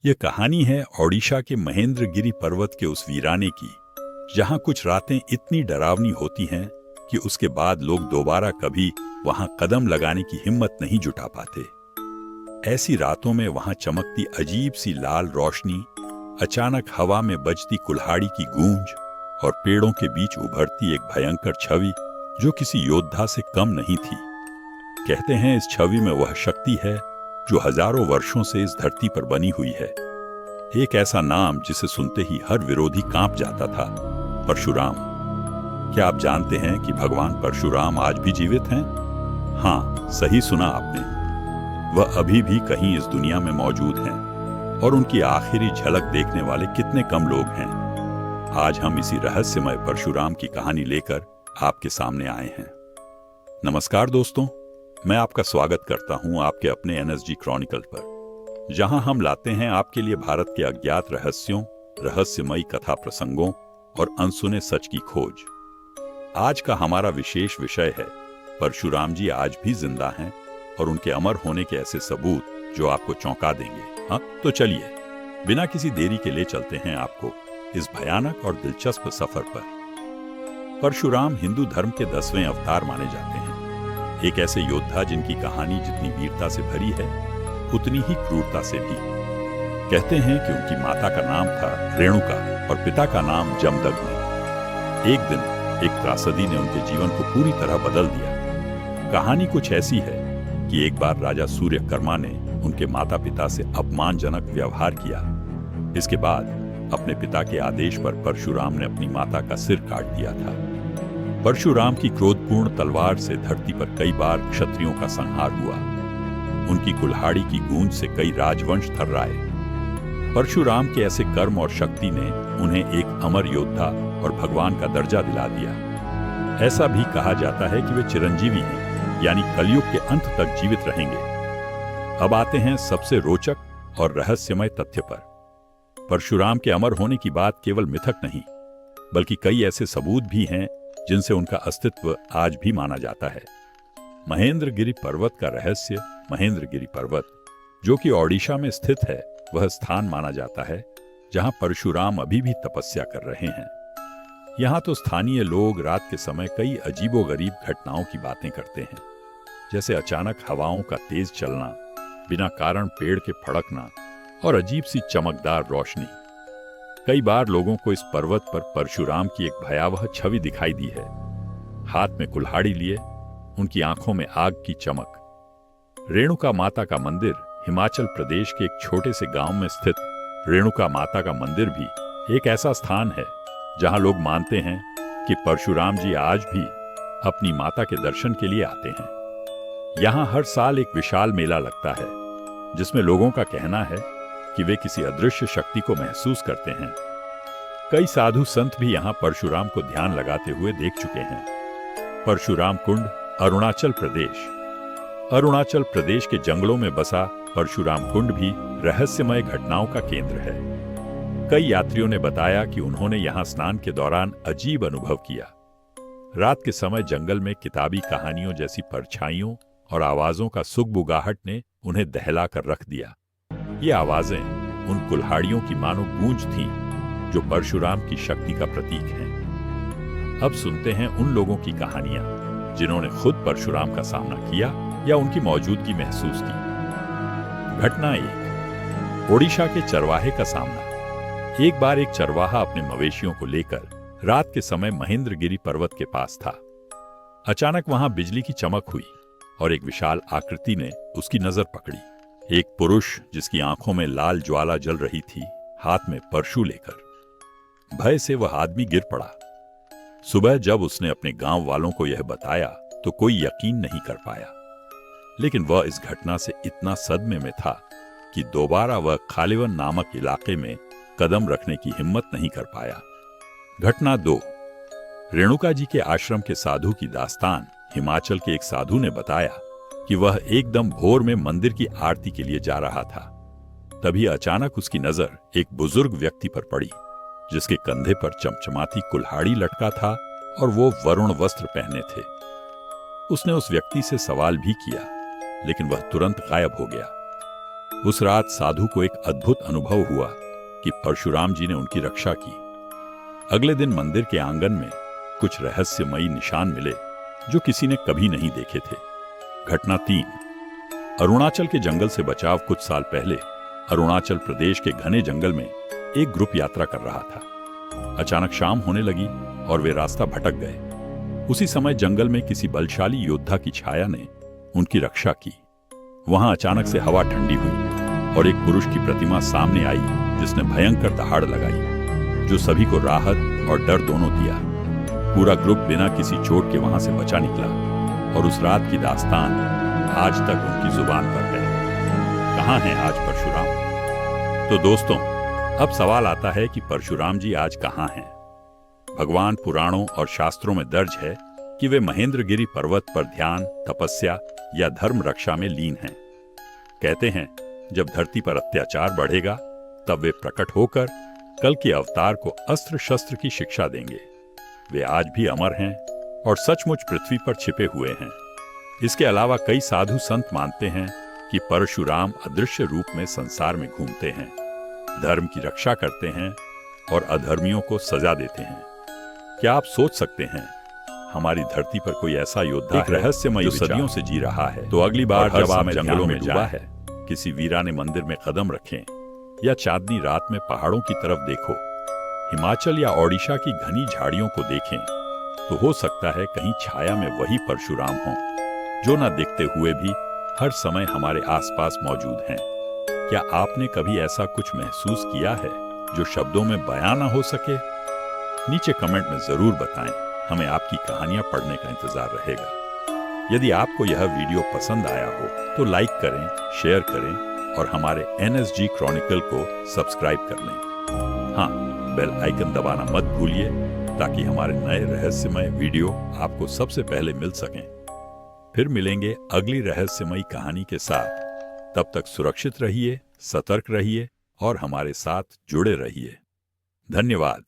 ये कहानी है ओडिशा के महेंद्रगिरी पर्वत के उस वीराने की, जहां कुछ रातें इतनी डरावनी होती हैं कि उसके बाद लोग दोबारा कभी वहां कदम लगाने की हिम्मत नहीं जुटा पाते। ऐसी रातों में वहां चमकती अजीब सी लाल रोशनी, अचानक हवा में बजती कुल्हाड़ी की गूंज और पेड़ों के बीच उभरती एक भयंकर छवि जो किसी योद्धा से कम नहीं थी। कहते हैं इस छवि में वह शक्ति है जो हजारों वर्षों से इस धरती पर बनी हुई है। एक ऐसा नाम जिसे सुनते ही हर विरोधी कांप जाता था, परशुराम। क्या आप जानते हैं कि भगवान परशुराम आज भी जीवित हैं? हाँ, सही सुना आपने। वह अभी भी कहीं इस दुनिया में मौजूद हैं और उनकी आखिरी झलक देखने वाले कितने कम लोग हैं। आज हम इसी रहस्यमय परशुराम की कहानी लेकर आपके सामने आए हैं। नमस्कार दोस्तों, मैं आपका स्वागत करता हूं आपके अपने NSG क्रॉनिकल पर, जहां हम लाते हैं आपके लिए भारत के अज्ञात रहस्यों, रहस्यमयी कथा प्रसंगों और अनसुने सच की खोज। आज का हमारा विशेष विषय है परशुराम जी आज भी जिंदा हैं और उनके अमर होने के ऐसे सबूत जो आपको चौंका देंगे। हाँ, तो चलिए बिना किसी देरी के ले चलते हैं आपको इस भयानक और दिलचस्प सफर पर। परशुराम हिंदू धर्म के 10वें अवतार माने जाते हैं। एक ऐसे योद्धा जिनकी कहानी जितनी वीरता से भरी है उतनी ही क्रूरता से भी। कहते हैं कि उनकी माता का नाम था रेणुका और पिता का नाम जमदग्नि। एक दिन एक त्रासदी ने उनके जीवन को पूरी तरह बदल दिया। कहानी कुछ ऐसी है कि एक बार राजा सूर्यकर्मा ने उनके माता पिता से अपमानजनक व्यवहार किया। इसके बाद अपने पिता के आदेश पर परशुराम ने अपनी माता का सिर काट दिया था। परशुराम की क्रोधपूर्ण तलवार से धरती पर कई बार क्षत्रियों का संहार हुआ। उनकी कुल्हाड़ी की गूंज से कई राजवंश थर्राए। परशुराम के ऐसे कर्म और शक्ति ने उन्हें एक अमर योद्धा और भगवान का दर्जा दिला दिया। ऐसा भी कहा जाता है कि वे चिरंजीवी हैं, यानी कलयुग के अंत तक जीवित रहेंगे। अब आते हैं सबसे रोचक और रहस्यमय तथ्य पर। परशुराम के अमर होने की बात केवल मिथक नहीं, बल्कि कई ऐसे सबूत भी हैं जिनसे उनका अस्तित्व आज भी माना जाता है। महेंद्रगिरी पर्वत का रहस्य। महेंद्रगिरी पर्वत, जो कि ओडिशा में स्थित है, वह स्थान माना जाता है जहां परशुराम अभी भी तपस्या कर रहे हैं। यहां तो स्थानीय लोग रात के समय कई अजीबोगरीब घटनाओं की बातें करते हैं, जैसे अचानक हवाओं का तेज चलना, बिना कारण पेड़ के फड़कना और अजीब सी चमकदार रोशनी। कई बार लोगों को इस पर्वत पर परशुराम की एक भयावह छवि दिखाई दी है। हाथ में कुल्हाड़ी लिए, उनकी आंखों में आग की चमक। रेणुका माता का मंदिर हिमाचल प्रदेश के एक छोटे से गांव में स्थित रेणुका माता का मंदिर भी एक ऐसा स्थान है जहां लोग मानते हैं कि परशुराम जी आज भी अपनी माता के दर्शन के लिए आते हैं। यहां हर साल एक विशाल मेला लगता है जिसमें लोगों का कहना है कि वे किसी अदृश्य शक्ति को महसूस करते हैं। कई साधु संत भी यहां परशुराम को ध्यान लगाते हुए देख चुके हैं। परशुराम कुंड, अरुणाचल प्रदेश। अरुणाचल प्रदेश के जंगलों में बसा परशुराम कुंड भी रहस्यमय घटनाओं का केंद्र है। कई यात्रियों ने बताया कि उन्होंने यहां स्नान के दौरान अजीब अनुभव किया। रात के समय जंगल में किताबी कहानियों जैसी परछाइयों और आवाजों का सुगबुगाहट ने उन्हें दहला कर रख दिया। ये आवाजें उन कुल्हाड़ियों की मानो गूंज थीं जो परशुराम की शक्ति का प्रतीक हैं। अब सुनते हैं उन लोगों की कहानियां जिन्होंने खुद परशुराम का सामना किया या उनकी मौजूदगी महसूस की। घटना 1, ओडिशा के चरवाहे का सामना। एक बार एक चरवाहा अपने मवेशियों को लेकर रात के समय महेंद्रगिरी पर्वत के पास था। अचानक वहां बिजली की चमक हुई और एक विशाल आकृति ने उसकी नजर पकड़ी। एक पुरुष जिसकी आंखों में लाल ज्वाला जल रही थी, हाथ में परशु लेकर। भय से वह आदमी गिर पड़ा। सुबह जब उसने अपने गांव वालों को यह बताया तो कोई यकीन नहीं कर पाया, लेकिन वह इस घटना से इतना सदमे में था कि दोबारा वह खालिवन नामक इलाके में कदम रखने की हिम्मत नहीं कर पाया। घटना 2, रेणुका जी के आश्रम के साधु की दास्तान। हिमाचल के एक साधु ने बताया कि वह एकदम भोर में मंदिर की आरती के लिए जा रहा था। तभी अचानक उसकी नजर एक बुजुर्ग व्यक्ति पर पड़ी जिसके कंधे पर चमचमाती कुल्हाड़ी लटका था और वो वरुण वस्त्र पहने थे। उसने उस व्यक्ति से सवाल भी किया, लेकिन वह तुरंत गायब हो गया। उस रात साधु को एक अद्भुत अनुभव हुआ कि परशुराम जी ने उनकी रक्षा की। अगले दिन मंदिर के आंगन में कुछ रहस्यमयी निशान मिले जो किसी ने कभी नहीं देखे थे। घटना 3। अरुणाचल के जंगल से बचाव। कुछ साल पहले अरुणाचल प्रदेश के घने जंगल में एक ग्रुप यात्रा कर रहा था। अचानक शाम होने लगी और वे रास्ता भटक गए। उसी समय जंगल में किसी बलशाली योद्धा की छाया ने उनकी रक्षा की। वहां अचानक से हवा ठंडी हुई और एक पुरुष की प्रतिमा सामने आई जिसने भयंकर दहाड़ लगाई जो सभी को राहत और डर दोनों दिया। पूरा ग्रुप बिना किसी चोट के वहां से बचा निकला और उस रात की दास्तान आज तक उनकी जुबान पर है। कहां हैं आज परशुराम? तो दोस्तों, अब सवाल आता है कि परशुराम जी आज कहां हैं? भगवान पुराणों और शास्त्रों में दर्ज है कि वे महेंद्रगिरी पर्वत पर ध्यान, तपस्या या धर्म रक्षा में लीन हैं। कहते हैं जब धरती पर अत्याचार बढ़ेगा तब वे प्रकट होकर कल के अवतार को अस्त्र शस्त्र की शिक्षा देंगे। वे आज भी अमर हैं और सचमुच पृथ्वी पर छिपे हुए हैं। इसके अलावा कई साधु संत मानते हैं कि परशुराम अदृश्य रूप में संसार में घूमते हैं, धर्म की रक्षा करते हैं और अधर्मियों को सजा देते हैं। क्या आप सोच सकते हैं हमारी धरती पर कोई ऐसा योद्धा है रहस्यमय जो सदियों से जी रहा है? तो अगली बार जब आप जंगलों में डूबा है, किसी वीराने मंदिर में कदम रखें या चांदनी रात में पहाड़ों की तरफ देखो, हिमाचल या ओडिशा की घनी झाड़ियों को देखें, तो हो सकता है कहीं छाया में वही परशुराम हों जो न दिखते हुए भी हर समय हमारे आसपास मौजूद हैं। क्या आपने कभी ऐसा कुछ महसूस किया है जो शब्दों में बयां ना हो सके? नीचे कमेंट में जरूर बताएं, हमें आपकी कहानियां पढ़ने का इंतजार रहेगा। यदि आपको यह वीडियो पसंद आया हो तो लाइक करें, शेयर करें और हमारे NSG क्रॉनिकल को सब्सक्राइब कर लें। हाँ, बेल आइकन दबाना मत भूलिए ताकि हमारे नए रहस्यमय वीडियो आपको सबसे पहले मिल सकें। फिर मिलेंगे अगली रहस्यमयी कहानी के साथ। तब तक सुरक्षित रहिए, सतर्क रहिए और हमारे साथ जुड़े रहिए। धन्यवाद।